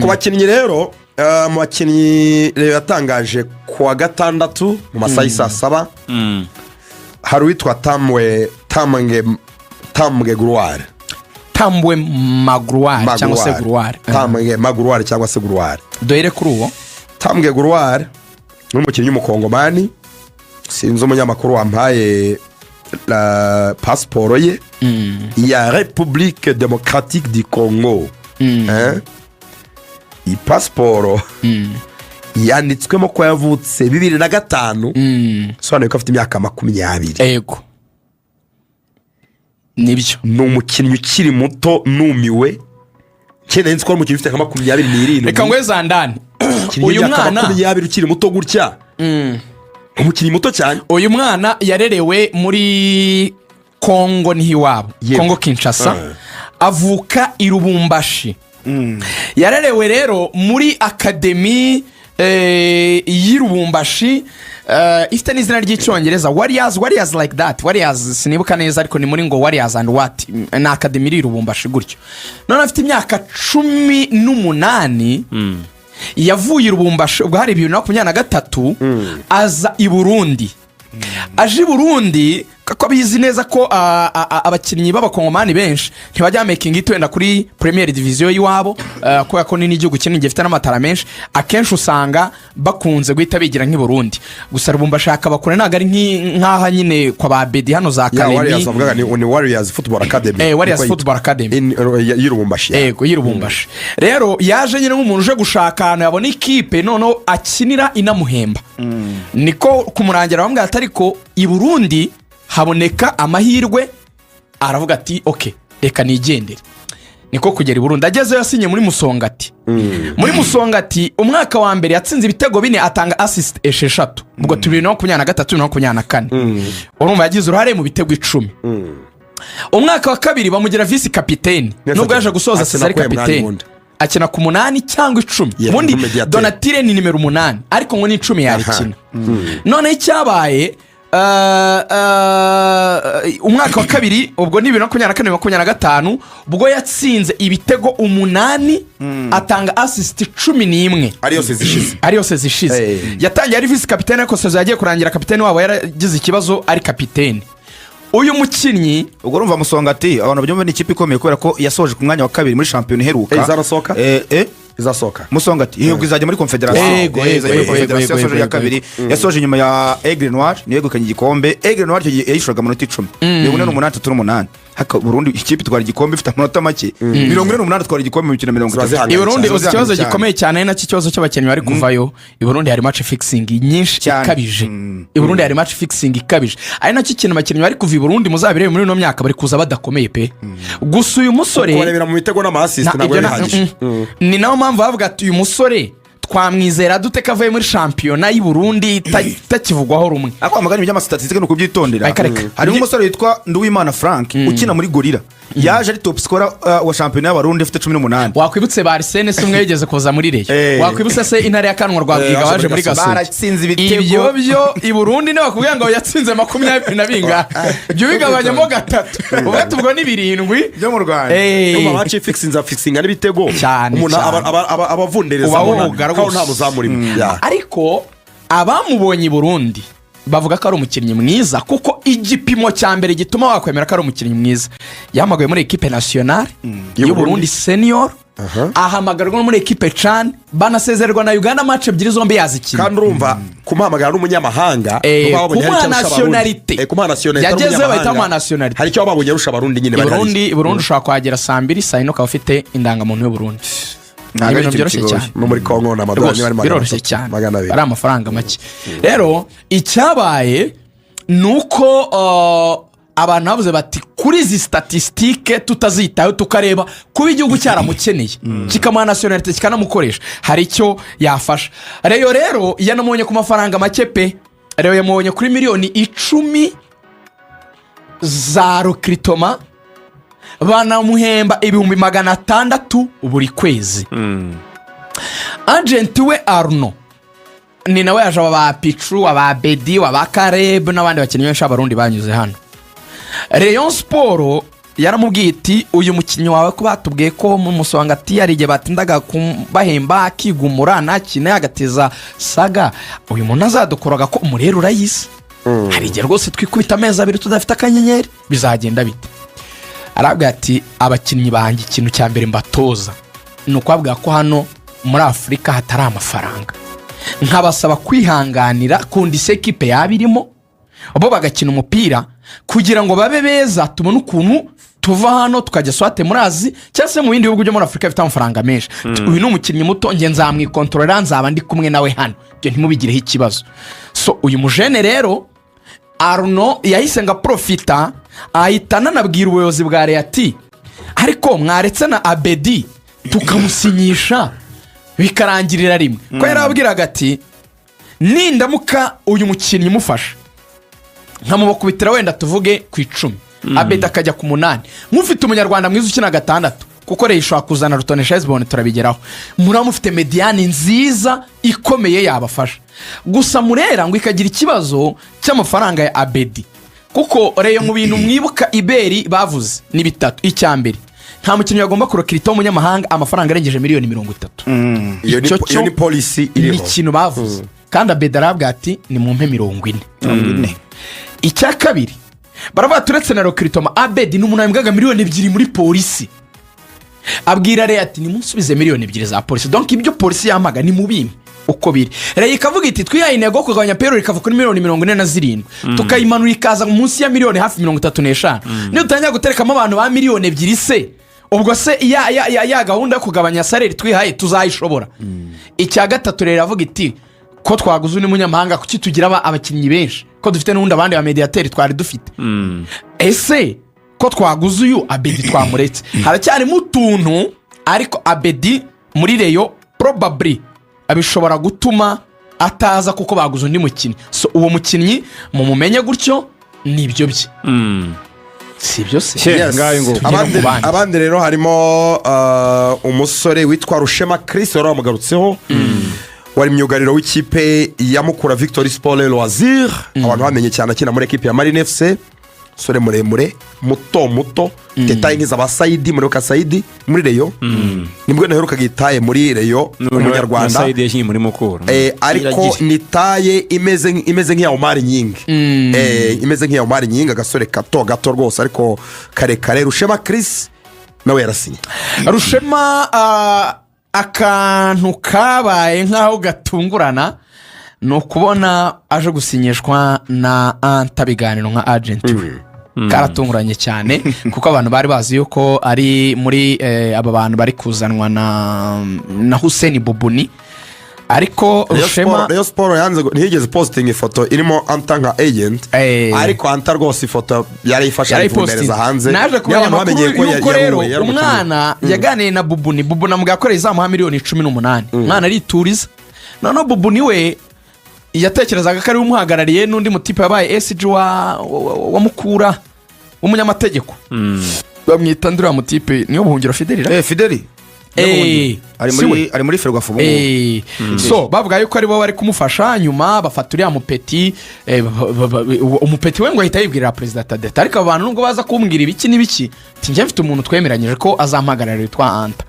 bakinnyi rero mu bakinnyi yatangaje kuwa gatandatu mu masaha y'isa 7 hari uwitwa Tambwe Gloire Tambwe Magloire cyangwa se Gloire Tambwe Magloire cyangwa se Gloire dohere kuri uwo Tambwe Gloire n'umukinnyi w'umukongomani sinzi umunyamakuru wampaye la passeport ye ya République démocratique du Congo iyi pasiporo yanditswemo ko yavutse 2005 sobanura ko afite imyaka 20. Yego nibyo ni umukinnyi ukiri muto numiwe cyane nzi ko umukinnyi ufite 27. Reka ngwe Zandani uyu mwana 20 ukiri muto gutya umukinnyi muto cyane. Uyu mwana yarerewe muri Kongo nihiwabo Kongo Kinshasa avuka i Lubumbashi. Yarerewe rero muri akademi y'Irubumbashi ifite n'izina ry'icyongereza Warriors like that Warriors sinibuka neza ariko ni muri ngo Warriors and what na akademi y'Irubumbashi gutyo. None afite imyaka 18 yavuye Irubumbashi ubwo hari 2023 aza i Burundi. Aje Burundi kako bizi neza ko abakinnyi b'abakongomani benshi ntibajya making it wenda kuri Premier Division yiwabo ko yakoni n'igihugu kinini gifite n'amatara menshi akenshi usanga bakunze guhita bigira nk'i Burundi. Gusa Bashaka bakure nagari nk'aha nyine kwa ba Bedi hano za Academy. Warriors avuga ni Warriors Football Academy. Warriors Football Academy y'Irubumbashi. Yego y'Irubumbashi. Rero yaje nyine nk'umuntu uje gushaka hano yabona ikipe none akinira inamuhemba. Niko kumurangira bamwe atariko i Burundi haboneka amahirwe aravuga ati okay reka nigendere. Niko kugera i Burundi ageze yasinye muri Musongati. Muri Musongati umwaka wa mbere yatsinze ibitego 4 atanga assist 6 ubwo 2023-2024 urumva yagize uruhare mu bitego 10. Umwaka wa kabiri bamugira vice capitaine nubwo yaje gusoza Cesar capitaine akina ku 8 cyangwa 10 ubundi Donatille ni numero 8 ariko ngo ni 10 yarikina. None icyabaye umwaka wa kabiri ubwo ni 2024-2025 ubwo yatsinze ibitego 8 atanga assist 11 ariyo zishize yatangiye ari vice capitaine ariko sezo yagiye kurangira capitaine wabo yaragize ikibazo ari capitaine. Uyu mukinnyi ubwo urumva Musongati abantu byumva ni ikipe ikomeye kubera ko yasoje ku mwanya wa kabiri muri champion iheruka izasoka Musongati yego izajya muri confederation yasoje ya kabiri yasoje nyuma ya Aigle Noir niyegukanye igikombe. Aigle Noir yayishuraga amanota 10 8 haka Burundi ikipe twara igikombe ifite amanota make 48 twara igikombe mu mikino 30. I Burundi ikibazo gikomeye cyane nacyo kibazo cy'abakinnyi bari kuvayo. I Burundi hari match fixing nyinshi ikabije. I Burundi hari match fixing ikabije ari nacyo kintu abakinnyi bari kuva i Burundi muzabire muri no myaka bari kuza badakomeye pe. Gusa uyu musore kurebera mu bitego n'ama assist nabwo bihagije. Ni nawo mpamvu bavuga ati uyu musore twamwizera dute kavuye muri championnat y'u Burundi takivugwaho rumwe. Ako amagani by'ama statistique no kubyitondera. Hari umusore witwa Nduwimana Frank ukina muri Gorilla yaje ari top scorer wa championnat y'Abarundi afite 18. Wakwibutse Barsene se umwe yigeze kuza muri Reyo. Wakwibutse se intare ya Kanwa rwabwiga waje muri Gasogi baratsinze ibitego ibyo i Burundi ne bakubwira ngo yatsinze 20 na binga byo bigabanyamo gatatu ubwo ubwo ni 7 byo mu Rwanda. Umva match fixing ari bitego umuntu abavundereza ko nta muzamuri. Ariko abamubonye i Burundi bavuga ko ari umukinnyi mwiza kuko igipimo cya mbere gituma wakwemera ko ari umukinnyi mwiza yahamagaye muri equipe nationale y'u Burundi senior ahamagarwa muri equipe CHAN banasezererwa na Uganda match ebyiri zombi yazikina. Kandi urumva kumuhamagara n'umunyamahanga yageze bahita mu nationality hari icyo babonye rusha Abarundi nyine bari Burundi ushaka kwagera 2 saa ino kafite indangamuntu y'u Burundi. Ibintu byoroshye cyane no muri Kongo na Madani bari biroroshye cyane ari amafaranga make. Rero icyabaye nuko abantu bavuze bati kuri izi statistique tutazitaho tukareba kuba igihugu cyaramukeneye kikamuha nationality kikanamukoresha hari icyo yafasha. Rero yanamonye ku mafaranga make pe. Rero yamubonye kuri miliyoni 10 za recruitment banamuhemba 600 buri kwezi. Agent we Arno ni nawe yaje aba Pichu aba Bedi aba Kareb n'abandi bakinnyi benshi Abarundi banyuze hano. Rayon Sport yaramubwiye iti uyu mukinnyi wawe ko batubwiye ko mu musongati yari igihe batindaga bahemba akigumura ntakine agateza saga uyu muntu azadukoraga ko umurero urayise hari igihe rwose twikubita amezi abiri tudafite akanyenyeri bizagenda bite arabwira ati abakinnyi banjye ikintu cya mbere mbatoza ni ukubabwira ko hano muri Afurika hatari amafaranga nkabasaba kwihanganira kundi sekipe yaba irimo bo bagakina umupira kugira ngo babe beza tubone ukuntu tuva hano tukajya swate muri Azi cyangwa se mu bindi bihugu byo muri Afurika bifite amafaranga menshi uyu ni umukinnyi muto nge nzamwikontorora nzaba ndi kumwe nawe hano ibyo ntimubigireho ikibazo so uyu mujene rero Arno yahise nga profita ahita anabwira ubuyobozi bwa Reati ariko mwaretse na Abedi tukamusinyisha bikarangirira rimwe ko yarabwiraga ati nindamuka uyu mukinnyi mufasha nkamubakubitira wenda tuvuge ku 10 Abedi akajya ku 8 mufite umunyarwanda mwiza ukina 6 kuko rero ishobora kuzana rutonesha Hezbon turabigeraho muramufite mediane nziza ikomeye yabafasha gusa murera ngo ikagira ikibazo cy'amafaranga ya Abedi kuko rero mu bintu mwibuka Iberi bavuze ni bitatu icyambere nta mukinnyi yagomba kurokirita umunyamahanga amafaranga arengeje miliyoni 30 iyo ni policy iriho ni ikintu bavuze kandi Abedi arabwira ati ni mu mpe 40 icya kabiri baravuga turetse na rokritoma Abedi n'umuntu yambwaga miliyoni 2 muri polisi abwira Reyo ati nimunsubize miliyoni 2 za polisi donc ibyo polisi yamaga ni mubimwe uko biri Reyo ikavuga iti twihaye intego kugabanya payroll ikava kuri miliyoni 47 tukayimanura ikaza munsi ya miliyoni hafi 35 niyo utangira guterekamo abantu ba miliyoni 2 se ubwo se ya gahunda yo kugabanya salary twihaye tuzayishobora icya gatatu Reyo avuga iti ko twaguze undi munyamahanga kuki tugira abakinnyi benshi ko dufite n'undi abandi ba mediateur twari dufite ese ko twaguze uyu Abedi twamuretse haracyari mu tuntu ariko Abedi muri Reyo probably abishobora gutuma ataza kuko baguze undi mukinnyi so uwo mukinnyi mumumenye gutyo nibyo bye si byo se abandi rero harimo umusore witwa Rushema Chris wari wamugarutseho wari myugariro w'ikipe ya Mukura Victory Sport Loisir abantu bamenye cyane akina muri equipe ya Marine FC sore muremure muto tetaye nkiza Basaidi muri Kasaidi muri Reyo nibwo naheruka gitaye muri Reyo umunyarwanda Basaidi yashimye muri Mukura ariko nitaye imeze nk'iya Omar Nyingi imeze nk'iya Omar Nyingi agasore gato rwose ariko kare Rushema Chris nawe yarasinye Rushema akantu kabaye nkaho gatungurana no kubona aje gusinyishwa na Antabiganiro nka agent karatunguranye cyane kuko abantu bari bazi yuko ari muri aba bantu bari kuzanwa na Hussein Bubuni ariko Rushema Reyo Sport yanze ntiyigeze posting ifoto irimo Anta nka agent ariko Anta rwose ifoto yari ifasha ifundereza hanze naje kumenya yuko rero umwana yaganiye na Bubuni amubwira ko izamuha miliyoni 18 umwana arituriza none Bubuni we yatekerezaga ko ari umuhagarariye n'undi mutipe yabaye SG wa Mukura w'umunyamategeko bamwita ndura mutipe niyo buhungiro Fideli ari muri Ferwafa so bavuga yuko ari bo bari kumufasha nyuma bafaturiya mupeti umupeti we ngo ahita yibwirira President Tadeta ariko abantu nubwo baza kumbwira ibiki n'ibiki tinjye mfite umuntu twemeranyije ko azampagararira yitwa Anta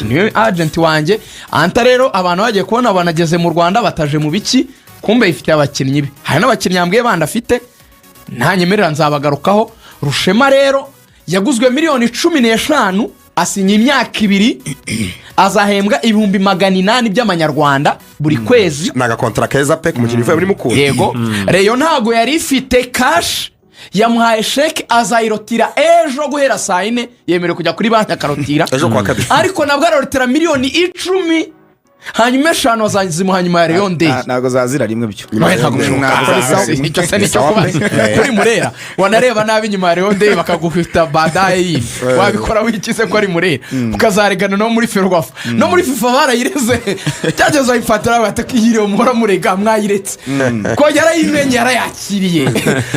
niwe agent wanjye Anta rero abantu bagiye kubona banageze mu Rwanda bataje mu biki kumbe ifite abakinnyi hari n'abakinnyi yambwiye bandi afite ntanyemerera nzabagarukaho Rushema rero yaguzwe miliyoni 15 asinya imyaka 2 azahembwa 800 by'amanyarwanda buri kwezi naga contract keza pe kumukinnyi uvuye muri Mukura yego Reyo ntago yari ifite cash yamuhaye sheke azayirotira ejo guhera saa 4 yemerewe kujya kuri banki akarotira ejo kwa kabiri ariko nabwo arotira miliyoni 10 hanyuma 5 wazazimuha hanyuma ya Rayon Day ntago zazira rimwe byo icyo se nicyo kubaza kuri Murera wanareba nabi nyuma ya Rayon Day bakaguhita badaye wabikora wikize ko ari Murera ukazaregana no muri Ferwafa no muri FIFA barayireze cyageze ayifatira batakiyire umura murega mwayiretse ko yarayimenye yarayakiriye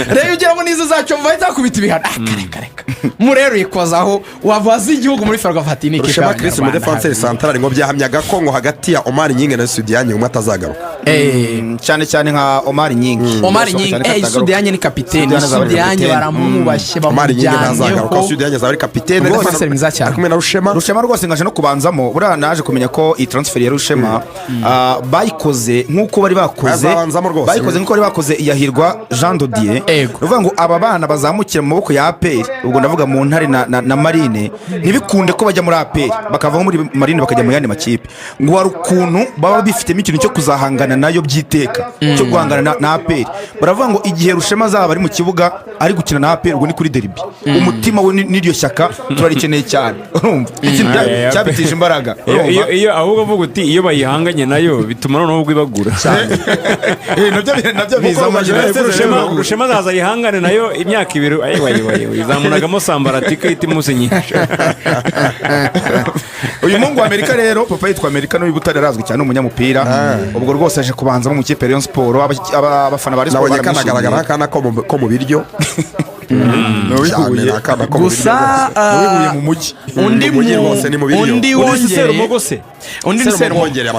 rero ugira ngo nizo zacu mvahita kubita ibihana kareka Murera ikozaho wabaza igihugu muri Ferwafa ati niki Rushema Chris mu defenseur central ngo byahamyaga ko ngo hagati ya Omar Nyinge na Sudianye umwe atazagaruka cyane cyane nka Omar Nyinge Sudianye ni kapiteni Sudianye baramwubashye bamujyanyeho Sudianye azaba ari kapiteni kumwe na Rushema rwose ngaje no kubanzamo buriya naje kumenya ko iyi transfer ya Rushema bayikoze nk'uko bari bakoze iyahirwa Jean Dodier uvuga ngo aba bana bazamukira mu maboko ya APR ubwo ndavuga mu ntare na Marine ntibikunde ko bajya muri APR bakava muri Marine bakajya mu yandi makipe ngo hari ukuntu baba bifitemo ikintu cyo kuzahangana nayo byiteka cyo guhangana na APR baravuga ngo igihe Rushema azaba ari mu kibuga ari gukina na APR ubwo ni kuri derby umutima we n'iryo shyaka turarikeneye cyane urumva cyabitije imbaraga iyo ahubwo avuga uti iyo bayihanganye nayo bituma noneho ibagura nabyo biza Rushema azaza yihangane nayo imyaka 2 izamunagamo sambaratika itimuze nyinshi uyu mungu wa Amerika rero papa yitwa Amerika no Butare arazwi cyane umunyamupira ubwo rwose aje kubanza mu kipe Rayon Sport abafana bari Sport baragaragara kana ko mu biryo gusa mu mujyi undi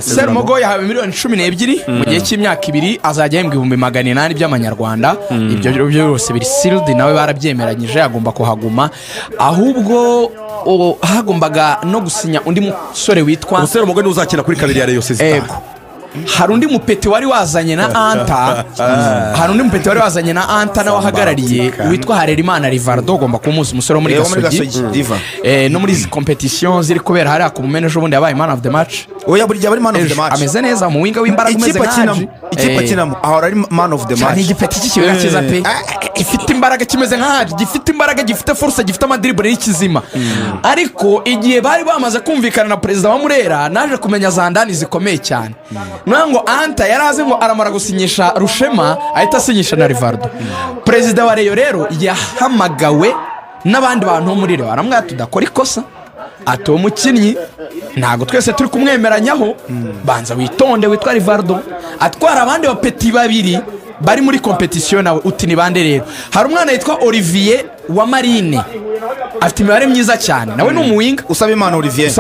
Serumogo yahawe miliyoni 12 mu gihe cy'imyaka 2 azajya yembwa 800 by'amanyarwanda ibyo byose biri sealed nawe barabyemeranyije agomba kuhaguma ahubwo hagombaga no gusinya undi musore witwa Serumogo ni uzakina kuri kabiri ya Rayon Sezita hari undi mupeti wari wazanye na Anta nawe ahagarariye witwa Harerimana Rivaldo ugomba kumuza umusore muri Gasogi no muri izi competition ziri kubera hariya ku mumeneje ubundi yabaye man of the match oya buri gihe man of the match ameze neza mu winga w'imbaraga umeze nkaje ikipe kinamo ahora ari man of the match ni igipeti cy'ikibuga cyiza pe gifite imbaraga kimeze nkaje gifite imbaraga gifite force gifite amadribble y'ikizima ariko igihe bari bamaze kumvikana na president wa Murera naje kumenya zandani zikomeye cyane nango Anta yaraze ngo aramara gusinyisha Rushema ahita asinyisha na Rivaldo president wa Rayon rero yahamagawe n'abandi bantu muri Rayon aramwaya tudakora ikosa ato mukinnyi ntago twese turi kumwemeranyaho banza witonde witwa Rivaldo atwara abandi bapeti babiri bari muri competition nawe uti ni bande rero hari umwana yitwa Olivier wa Marine afite imibare myiza cyane nawe n'umuwinga usaba Imana Olivier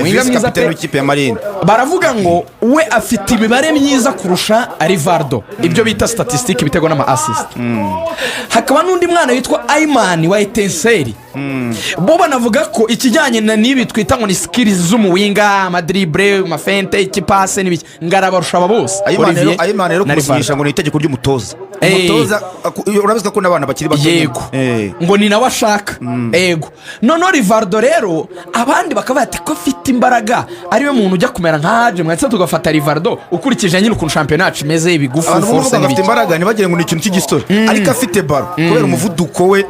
winga mwiza pe w'ikipe ya Marine baravuga ngo we afite imibare myiza kurusha Rivaldo ibyo bita statistique bitego n'ama assist hakaba n'undi mwana witwa Ayman wa Etenseri bo banavuga ko ikijyanye na nibi twita ngo ni skills z'umuwinga amadribble amafente ikipase n'ibiki ngarabarusha bose Ayman rero kumushyisha ngo ni itegeko ry'umutoza umutoza urabizwa ko n'abana bakiri bato yego ngo ni nawe ashaka yego none Rivaldo rero abandi bakaba bati ko afite imbaraga ariwe muntu ujya kumera nkaje mwatse tugafata Rivaldo ukurikije nyine ukuntu championnat imeze ibigufu force n'ibiki afite imbaraga ntibagire ngo ni ikintu cy'igistori ariko afite baro kubera umuvuduko we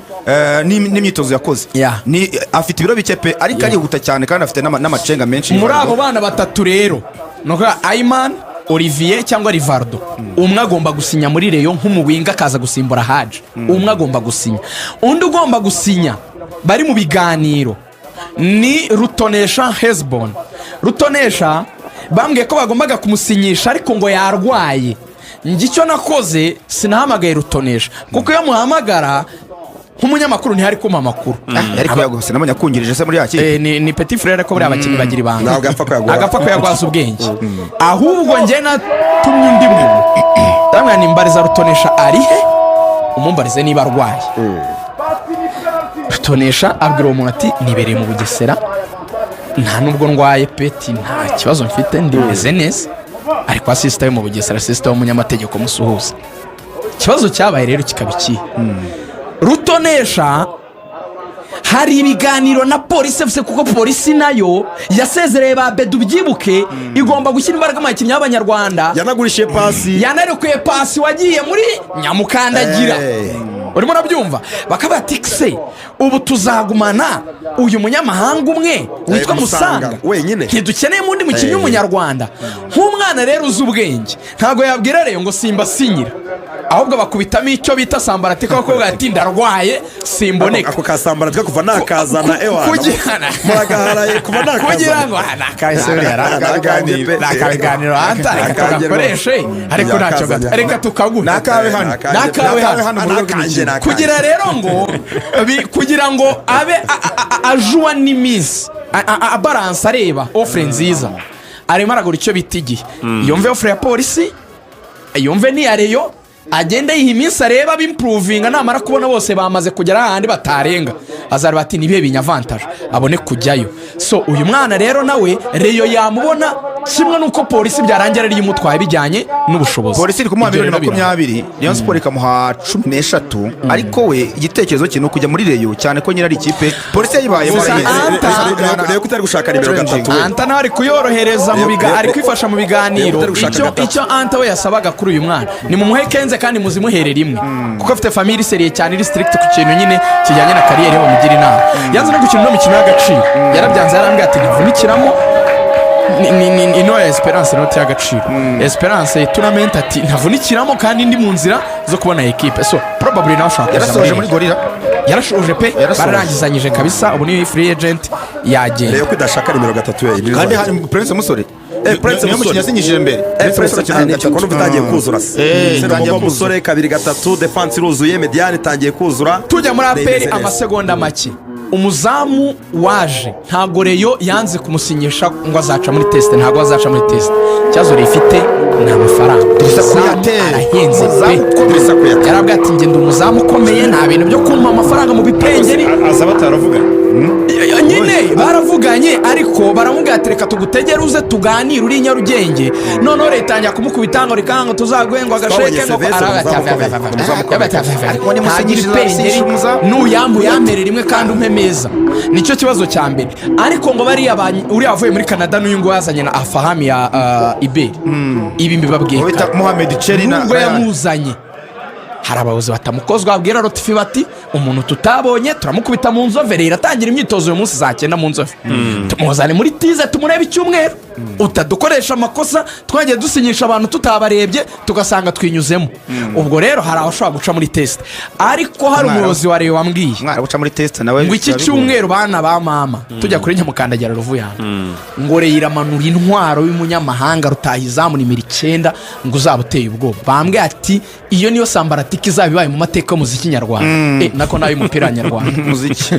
n'imyitozo yakoze ni afite ibiro bike pe ariko arihuta cyane kandi afite n'amacenga menshi muri abo bana batatu rero nuko Ayman Olivier cyangwa Rivaldo umwe agomba gusinya muri Rayon nk'umuwinga akaza gusimbura Haji umwe agomba gusinya undi ugomba gusinya bari mu biganiro ni Rutonesha Hezbon Rutonesha bambwiye ko bagombaga kumusinyisha ariko ngo yarwaye ngicyo nakoze sinahamagaye Rutonesha kuko iyo muhamagara nk'umunyamakuru ntihari kuma amakuru ariko yagose namanya kungirije se muri yaki ni petit frère ko buri abakinnyi bagira ibanga agapfa ko yagwaza ubwenge ahubwo nge natumye undi muntu ndamwana nimbariza Rutonesha ari he umumbarize niba arwaye Rutonesha abwira umuntu ati nibereye mu Bugesera nta nubwo ndwaye peti nta kibazo mfite ndimeze neza ariko asista yo mu Bugesera asista w'umunyamategeko musuhuza ikibazo cyabaye rero kikabiki Rutonesha hari ibiganiro na polisi fuse kuko polisi nayo yasezereye ba Bedu byibuke igomba gushyira imbaraga mu bakinnyi b'Abanyarwanda yanagurishije pasi yanarekuye pasi wagiye muri Nyamukandagira urimo nabyumva bakaba tikse ubu tuzagumana uyu munyamahanga umwe witwa Musanga wenyine ntidukeneye mundi mukinnyi w'Umunyarwanda nk'umwana rero uzi ubwenge ntago yabwira Rayon ngo simba sinyira ahubwo bakubitamo icyo bita sambaratika ko ati ndarwaye simboneka ako kasambaratika kuva nakazana muragaharaye kuva nakazana kugira ngo nakabiganiro atakakoreshe ariko ntacyo reka tukagura nakawe hano kugira rero ngo kugira ngo abe ajuwa n'iminsi balance areba offre nziza arimo aragura icyo bita igihe yumve ofure ya polisi yumve n'iya reyo agenda yiha iminsi areba bimpuruvinga namara kubona bose bamaze kugera ahandi batarenga azareba ati nibihe binyavantaje abone kujyayo. So uyu mwana rero nawe reyo yamubona kimwe nuko polisi byarangira ari imutwaye bijyanye n'ubushobozi. Polisi iri kumuha miliyoni 20, Rayon Sport ikamuha 13, ariko we igitekerezo cye no kujya muri reyo cyane ko nyira ari ikipe polisi yayibaye rero kutari gushaka nimero 3 Anta nawe ari kuyorohereza mu biga ari kwifasha mu biganiro. Icyo Anta we yasabaga kuri uyu mwana ni mu muhe kenze kandi muzimuhere rimwe kuko afite family seriye cyane iri strict ku kintu nyine kijyanye na kariyeri ho mugira inama. Yanze no gukina no mikino y'agaciro yarabyanze yarambwiye ati ntivunikiramo ni ino Esperance no y'agaciro Esperance tournament ati ntavunikiramo kandi ndi mu nzira zo kubona equipe. So probably nawe ashaka yarasoje muri gorira yarashoje pe bararangizanyije kabisa ubu ni free agent yagenda rero kudashaka nimero 3 kandi hari Prince Musore Prince Musore yasinyishije mbere Prince cyane ko n'utangiye kuzura se ngo Musore 2-3 defense iruzuye mediane itangiye kuzura. Tujya muri aperi amasegonda make umuzamu waje ntago reyo yanze kumusinyisha ngo azaca muri test ntago azaca muri test cyazo rifite nta mafaranga arahenze pe yarabwiye ati ngende umuzamu ukomeye nta bintu byo kumpa amafaranga mu bipengeri asa bataravuga nyine baravuganye ariko baramubwira ati reka tugutegere uze tuganire uri Nyarugenge noneho leta njya kumukubita ngo rikanga tuzaguhenga agasheke ngo yamerera rimwe kandi umpemeza nicyo kibazo cya mbere. Ariko ngo bari uri avuye muri Canada n'uyu ngo yazanye na afahami ya Ibe ibi mbibabwiye Mohamed Cheri ngo yamuzanye hari abayobozi batamukozwa babwira rotifi bati umuntu tutabonye turamukubita mu nzove rero iratangira imyitozo uyu munsi zakenda mu nzove tumuzane muri tize tumurebe icyumweru utadukoresha amakosa twagiye dusinyisha abantu tutabarebye tugasanga twinyuzemo. Ubwo rero hari abashobora guca muri test ariko hari umuyobozi wa Reyo wambwiye mwara guca muri test nawe ngo iki cyumweru bana ba mama tujya kuri Nyamukandagira Ruvuya ngo Reyo iramanura intwaro y'umunyamahanga rutahizamu nimero 9 ngo uzabuteye ubwoba bambwe ati iyo niyo sambaratiki izabibaye mu mateka y'umuziki nyarwanda nako nayo umupira nyarwanda muziki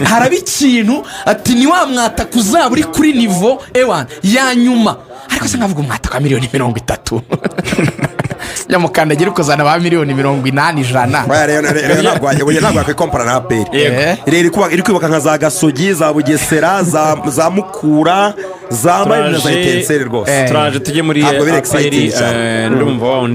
haraba ikintu ati ni wa Mwataka uzaba uri kuri niveau ewan ya nyuma ariko se nkavuga Mwataka miliyoni 30 Nyamukandagira ukozana ba miliyoni 80 rero nagwa kwikompara na aperi rero iri kwibaka nka za Gasogi za Bugesera za Mukura za Marina za Etenseri rwose turaje tujye muri aperi ndumva